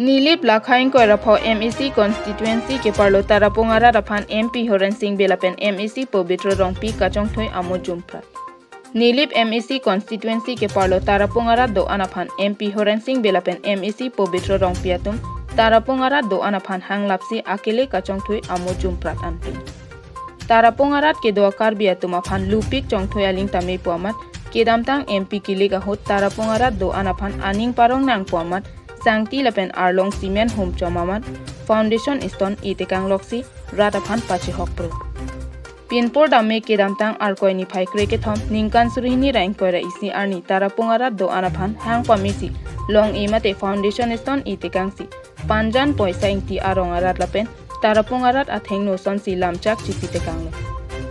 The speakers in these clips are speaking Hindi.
नीलिप लाखाइन को रफो MEC constituency के परलो तारापोंगारा रफान MP होरन सिंह बेलापेन MEC पवित्र रोंगपी काचोंग थोई आमो जुमप्रा नीलिप MEC constituency के परलो तारापोंगारा दो अनाफान MP होरन सिंह बेलापेन MEC पवित्र रोंगपियातुम तारापोंगारा दो अनाफान हांगलापसी अकेले काचोंग थोई आमो जुमप्रा अंतिम तारापोंगारा के दो आकार बियातुम अफान लुपिक चोंग थोई अलिंग तमे पुआमत केदामतांग MP किलेगा होत तारापोंगारा दो अनाफान अनिंग पारोंग नांग पुआमत सांगती लपेन आरलोंग सीमेंट होम चौमामत फाउंडेशन स्टोन इतेकांग लॉक्सी राताफान पाचे हॉकप्रो पिनपोर दामे केदामतांग आरकोयनी फाइक्रे के थम निंकान सुरहिनी रैंक कोयरा इसी आर्नी तारापोंगारा दो अनाफान हांग पामिसी लोंग इमते फाउंडेशन स्टोन इतेकांग सी पांजान पैसा इंगती आरोंगारात लपेन तारापोंगारात अथेंग नो सनसी लामचाक चिसितेकांग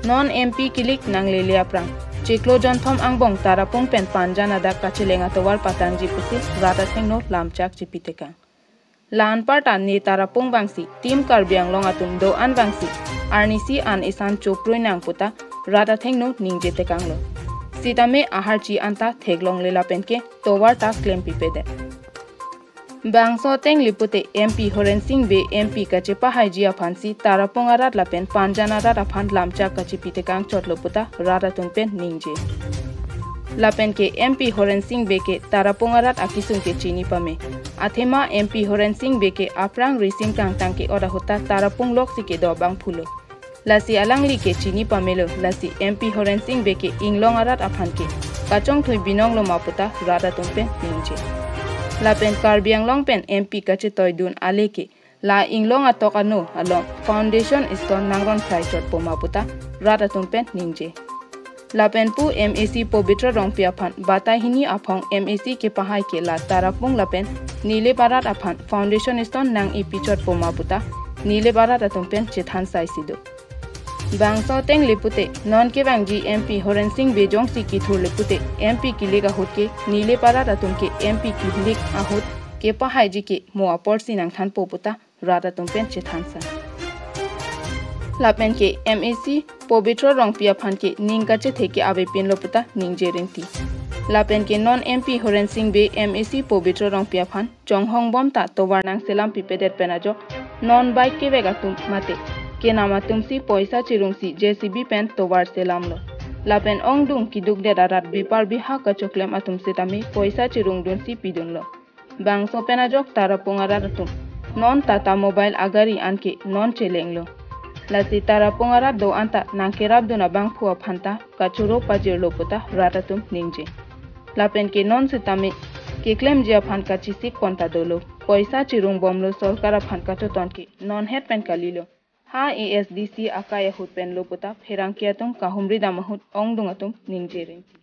नॉन MP किलिक नांगले लियाप्रांग चिक्लो जनथम आंगबोंग तारापोंग पेन पांजान अदा काचिलेंगा तोवार पातांग जिपुसी राता थेंगनो लामचाक चिपितेकांग लान पार्टा ने तारापोंग बांगसी टीम कार्बियांग लोंगातुम दो अन बांगसी आर्निसी आन इसान चोप्रोय नांगपुता राता थेंगनो निंगजेतेकांगलो सीतामे आहारची अंता थेगलोंग लेला पेनके तोवार ता क्लेम पिपेदे बांगसो तेंग लिपुते MP होरेन सिंह बे MP कचे पहाइजी अफांसी तारापोंगारात लापेन पांजानारात अफान लामचाक कचे पितेकांग चोटलोपुता राता तुंगपेन निंगजे लापेन के MP होरेन सिंह बे के तारापोंगारात आकिसुंग के चीनी पमे अथेमा MP होरेन सिंह बे के आपरांग रिसिंग कांगतांग के ओरा होता तारापोंग लोक्सी के दो बांग फुलो लासी अलंगली के चीनी पमेलो लासी MP होरेन सिंह बे के इंगलोंगारात अफान के काचोंग थुई बिनोंग लो मापुता राता तुंगपेन निंगजे लापेन कार्बियांग लोंग पेन MP कचे तोयदुन आले के ला इंगलोंग अतोकानो अलोंग फाउंडेशन स्टोन नांगरोन फ्राई चोट पोमापुता राता तुंगपेन निंगजे लापेन पु MEC पवित्र रोंगपिया फान बाताहिनी अफोंग MEC के पहाई के ला तारापोंग लापेन नीले बारात अफान फाउंडेशन स्टोन नांग EP चोट पोमापुता नीले बारात तुंगपेन चिथान साइसिदो बांगसो तेंग लिपुते नॉन के बांगजी MP होरेन सिंह बेजोंग सी की थुर लिपुते MP की लेगा होत के नीले पारा रतुम के MP की लेग आहोत के पहाइजी के मोआ पोर्सी नांगथान पोपुता राता तुंगपेन चिथानसा लापेन के MEC पवित्र रोंगपिया फान के निंगकाचे थे के आवे पेन लोपुता निंगजे रेंती लापेन के नॉन MP होरेन सिंह बे MEC पवित्र रोंगपिया फान चोंगहोंग बम ता तोवारनांग सेलाम पिपेदेर पेनाजो नॉन बाइक के वेगा तुम माते के नामा तुमसी पैसा चिरुंगसी JCB पेन तोवार सेलामलो लापेन ओंग दुंग की दुग दे रात बिपार बिहा कचोक्लेम अतुमसे तमे पैसा चिरुंग दुनसी पिदुंगलो बांगसो पेनाजोक तारापोंगारा रतुम नॉन ताता मोबाइल आगारी आनके नॉन चेलेंगलो लासी तारापोंगारा दो अंता नांकेराब दुना बांग फुआ फांता कचुरो पाजिरलो पुता रातातुम निंजे लापेन के नॉन से तमे के क्लेम जिया फान का चिसिक कोंता दोलो पैसा चिरुंग बमलो सरकारा फान का चोतन के नॉन हेड पेन का लीलो हाँ ASDC आका यहुत पेन लोपुता फेरांग किया तुम काहुमरी दामहुत ओंग दुंगा तुम निंजे रेंती